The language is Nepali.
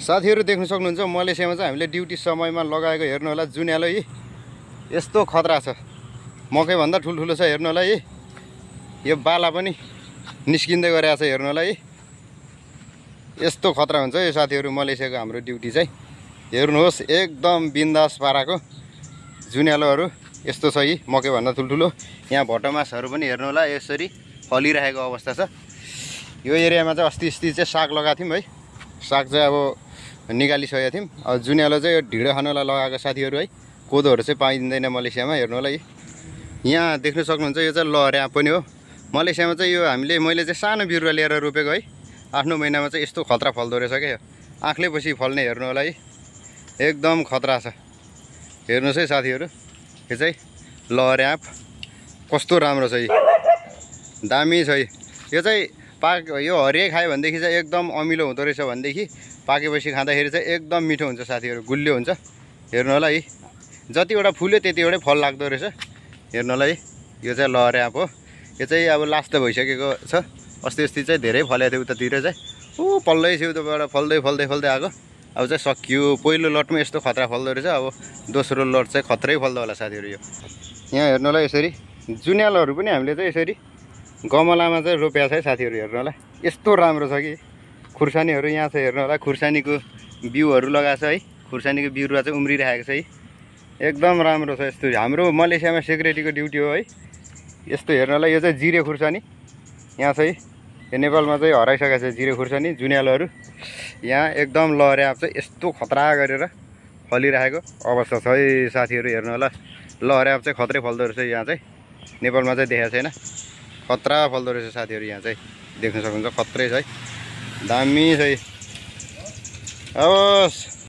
साथीहरु देख्न सक्नुहुन्छ मलेसियामा चाहिँ हामीले ड्युटी समयमा लगाएको हेर्नु होला जुन्यालो यी यस्तो खतरा छ मकै भन्दा ठुलठुलो छ हेर्नु होला यी यो बाला पनि निस्किँदै गरेको छ हेर्नु होला यी यस्तो खतरा हुन्छ यो साथीहरु मलेसियाको हाम्रो ड्युटी चाहिँ हेर्नुहोस् एकदम बिन्दास पाराको जुन्यालोहरु यस्तो छ यी मकै भन्दा ठुलठुलो यहाँ भटमासहरु पनि हेर्नु होला यसरी फलिरहेको अवस्था छ यो एरियामा चाहिँ अस्ति चाहिँ साग लगाएको थियौं है साग चाहिँ अब निकालिसकेका थियौं अब जुन्यालो चाहिँ यो ढिँडो खानलाई लगाएको साथीहरु है कोदोहरु चाहिँ पाइँदैन मलेसियामा हेर्नु होला यहाँ देख्न सक्नुहुन्छ यो चाहिँ लहरे पनि हो मलेसियामा चाहिँ यो मैले चाहिँ सानो बिरुवा लिएर रोपेको है 8-9 महिनामा चाहिँ यस्तो खतरा फल्दो रहेछ के आँखले पछि फल्ने हेर्नु होला है एकदम खतरा छ हेर्नुस् है साथीहरु यो चाहिँ लहरे आँप कस्तो राम्रो छ दामी छ यो चाहिँ यो हरियो खायो भनेदेखि चाहिँ एकदम अमिलो हुँदो रहेछ भनेदेखि पाकेपछि खाँदाखेरि चाहिँ एकदम मिठो हुन्छ साथीहरु गुलियो हुन्छ हेर्नु होला है जतिवटा फुल्यो त्यतिवटै फल लाग्दो रहेछ हेर्नु होला है यो चाहिँ लहरे आँप हो यो चाहिँ अब लास्ट त भइसकेको छ अस्ति चाहिँ धेरै फलेको थियो उतातिर चाहिँ पल्लै छेउबाट फल्दै आएको अब चाहिँ सकियो पहिलो लटमा यस्तो खतरा फल्दो रहेछ अब दोस्रो लट चाहिँ खतरै फल्दो होला साथीहरु यो यहाँ हेर्नु होला यसरी जुन्यालोहरु पनि हामीले चाहिँ यसरी गमलामा चाहिँ रोपेको छ है साथीहरु हेर्नु होला यस्तो राम्रो छ कि खुर्सानीहरु यहाँ छ हेर्नु होला खुर्सानीको बिउहरु लगाएको छ है खुर्सानीको बिरुवा चाहिँ उम्रिरहेको छ है एकदम राम्रो छ यस्तो हाम्रो मलेसियामा सेक्युरिटीको ड्युटी हो है यस्तो हेर्नु होला यो चाहिँ जिरे खुर्सानी यहाँ चाहिँ यो नेपालमा चाहिँ हराइसकेको छ जिरे खुर्सानी जुन्यालोहरु यहाँ एकदम लहरे आँप चाहिँ यस्तो खतरा गरेर फलिरहेको अवस्था छ है साथीहरु हेर्नु होला लहरे आँप चाहिँ खतरै फल्दो रहेछ यहाँ चाहिँ नेपालमा चाहिँ देखाएको छैन खतरा फल्दो रहेछ साथीहरु यहाँ चाहिँ देख्न सक्नुहुन्छ खतरै छ है दामी छ है हवस्।